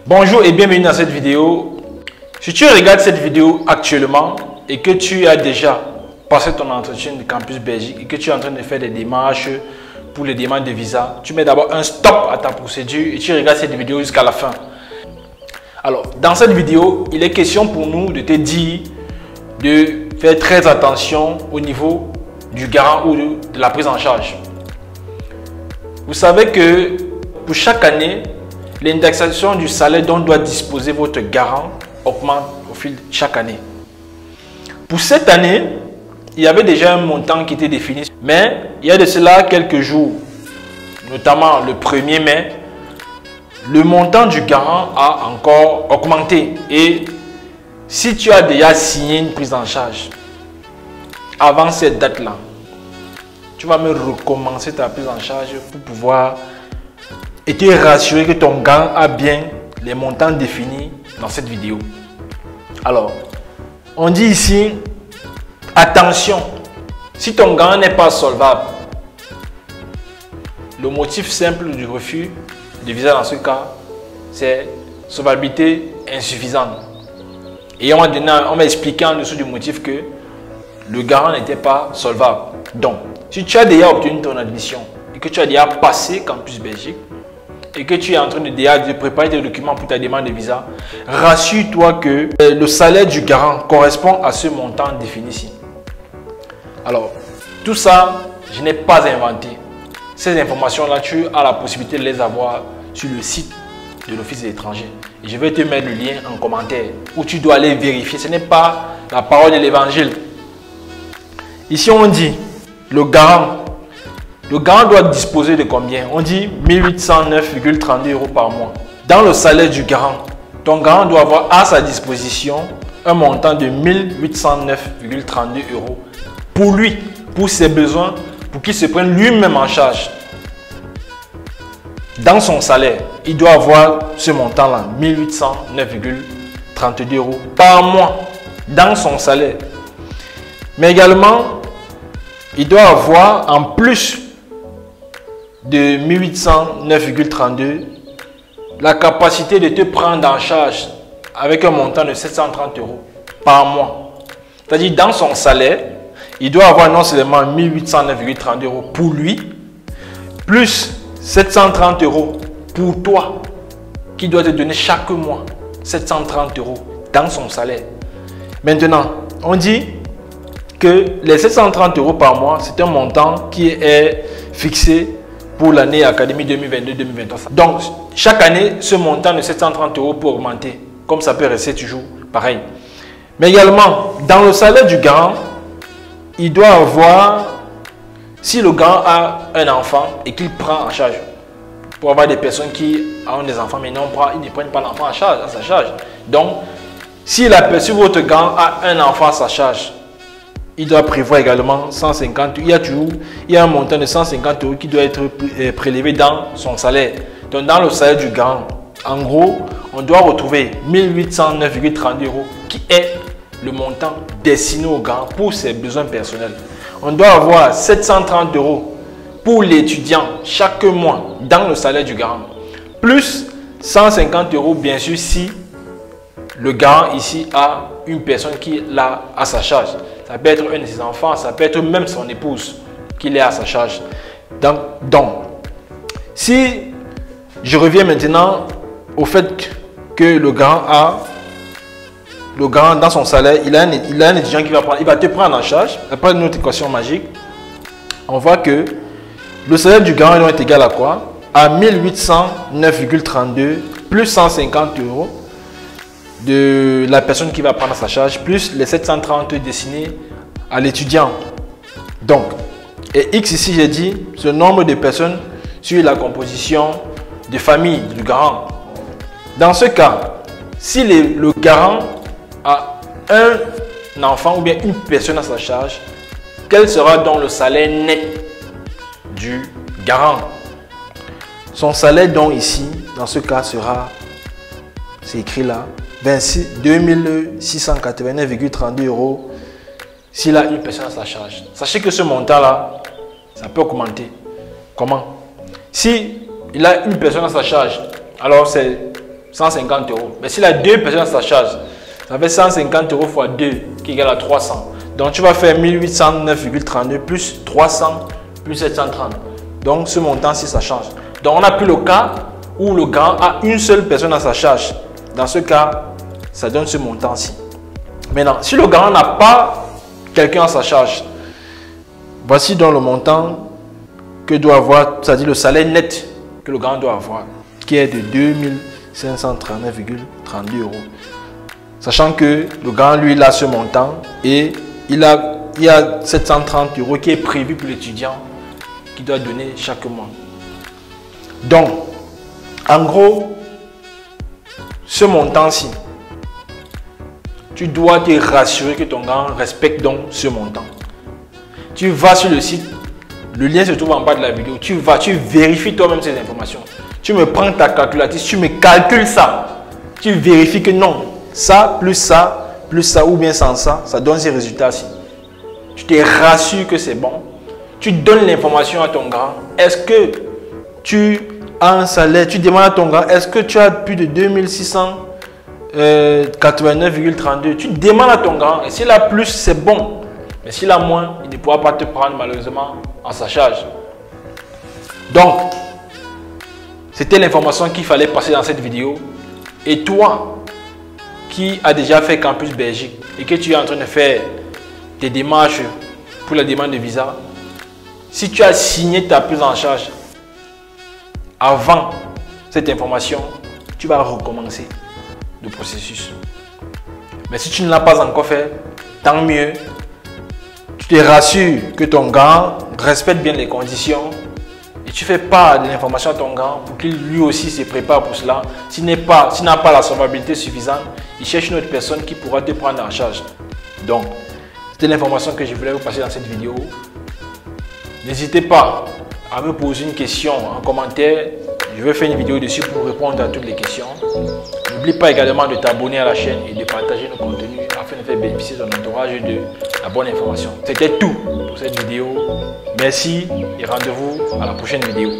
Bonjour et bienvenue dans cette vidéo. Si tu regardes cette vidéo actuellement et que tu as déjà passé ton entretien de Campus Belgique et que tu es en train de faire des démarches pour les demandes de visa, tu mets d'abord un stop à ta procédure et tu regardes cette vidéo jusqu'à la fin. Alors, dans cette vidéo, il est question pour nous de te dire de faire très attention au niveau du garant ou de la prise en charge. Vous savez que pour chaque année, l'indexation du salaire dont doit disposer votre garant augmente au fil de chaque année. Pour cette année, il y avait déjà un montant qui était défini, mais il y a de cela quelques jours, notamment le 1er mai, le montant du garant a encore augmenté. Et si tu as déjà signé une prise en charge avant cette date-là, tu vas me recommencer ta prise en charge pour pouvoir et te rassurer que ton garant a bien les montants définis dans cette vidéo. Alors, on dit ici, attention, si ton garant n'est pas solvable, le motif simple du refus de visa dans ce cas, c'est solvabilité insuffisante. Et on va expliquer en dessous du motif que le garant n'était pas solvable. Donc, si tu as déjà obtenu ton admission et que tu as déjà passé Campus Belgique et que tu es en train de préparer tes documents pour ta demande de visa, rassure-toi que le salaire du garant correspond à ce montant défini ici. Alors, tout ça, je n'ai pas inventé. Ces informations-là, tu as la possibilité de les avoir sur le site de l'Office des étrangers. Et je vais te mettre le lien en commentaire où tu dois aller vérifier. Ce n'est pas la parole de l'évangile. Ici, on dit le garant. Le garant doit disposer de combien? On dit 1809,32 € par mois. Dans le salaire du garant, ton garant doit avoir à sa disposition un montant de 1809,32 € pour lui, pour ses besoins, pour qu'il se prenne lui-même en charge. Dans son salaire, il doit avoir ce montant-là, 1809,32 € par mois, dans son salaire. Mais également, il doit avoir en plus de 1809,32 € la capacité de te prendre en charge avec un montant de 730 € par mois. C'est-à-dire, dans son salaire, il doit avoir non seulement 1809,32 € pour lui, plus 730 € pour toi, qui doit te donner chaque mois 730 € dans son salaire. Maintenant, on dit que les 730 € par mois, c'est un montant qui est fixé pour l'année académique 2022-2023. Donc, chaque année, ce montant de 730 € peut augmenter, comme ça peut rester toujours pareil. Mais également, dans le salaire du garant, il doit avoir, si le garant a un enfant et qu'il prend en charge, pour avoir des personnes qui ont des enfants mais ils ne prennent pas l'enfant à sa charge. Donc, si votre garant a un enfant à sa charge, il doit prévoir également 150 €. Il y a un montant de 150 € qui doit être prélevé dans son salaire. Donc, dans le salaire du garant, en gros, on doit retrouver 1809,32 € qui est le montant destiné au garant pour ses besoins personnels. On doit avoir 730 € pour l'étudiant chaque mois dans le salaire du garant. Plus 150 € bien sûr si le garant ici a une personne qui l'a à sa charge. Ça peut être un de ses enfants, ça peut être même son épouse qui l'est à sa charge. Donc, si je reviens maintenant au fait que le garant dans son salaire, il a un étudiant qui va te prendre en charge. Après une autre équation magique, on voit que le salaire du garant doit être égal à quoi? À 1809,32 € plus 150 € de la personne qui va prendre sa charge, plus les 730 € destinés à l'étudiant. Donc, et X ici, j'ai dit ce nombre de personnes sur la composition de famille du garant. Dans ce cas, si le garant a un enfant ou bien une personne à sa charge, quel sera donc le salaire net du garant? Son salaire donc ici, dans ce cas, sera, c'est écrit là, 2689,32 € s'il a une personne à sa charge. Sachez que ce montant-là, ça peut augmenter. Comment? Si il a une personne à sa charge, alors c'est 150 euros. Mais s'il a 2 personnes à sa charge, ça fait 150 euros fois 2 qui égale à 300. Donc tu vas faire 1809,32 plus 300 plus 730. Donc ce montant-ci, ça change. Donc on n'a plus le cas où le garant a une seule personne à sa charge. Dans ce cas, ça donne ce montant-ci. Maintenant, si le garant n'a pas quelqu'un à sa charge, voici donc le montant que doit avoir, c'est-à-dire le salaire net que le garant doit avoir, qui est de 2539,32 euros. Sachant que le garant, lui, il a ce montant et il y a 730 euros qui est prévu pour l'étudiant qui doit donner chaque mois. Donc, en gros, ce montant-ci, tu dois te rassurer que ton garant respecte donc ce montant. Tu vas sur le site, le lien se trouve en bas de la vidéo. Tu vas, tu vérifies toi-même ces informations. Tu me prends ta calculatrice, tu me calcules ça. Tu vérifies que non, ça, plus ça ou bien sans ça, ça donne ces résultats-ci. Tu te rassures que c'est bon. Tu donnes l'information à ton garant. Est-ce que tu as un salaire? Tu demandes à ton garant, est-ce que tu as plus de 2689,32? Tu demandes à ton garant. Et s'il a plus, c'est bon. Mais s'il a moins, il ne pourra pas te prendre malheureusement en sa charge. Donc, c'était l'information qu'il fallait passer dans cette vidéo. Et toi, qui as déjà fait Campus Belgique et que tu es en train de faire tes démarches pour la demande de visa, si tu as signé ta prise en charge avant cette information, tu vas recommencer le processus. Mais si tu ne l'as pas encore fait, tant mieux. Tu te rassures que ton garant respecte bien les conditions et tu fais part de l'information à ton garant pour qu'il lui aussi se prépare pour cela. S'il n'a pas la solvabilité suffisante, il cherche une autre personne qui pourra te prendre en charge. Donc, c'était l'information que je voulais vous passer dans cette vidéo. N'hésitez pas à me poser une question en commentaire. Je vais faire une vidéo dessus pour répondre à toutes les questions. N'oublie pas également de t'abonner à la chaîne et de partager nos contenus afin de faire bénéficier ton entourage de la bonne information. C'était tout pour cette vidéo. Merci et rendez-vous à la prochaine vidéo.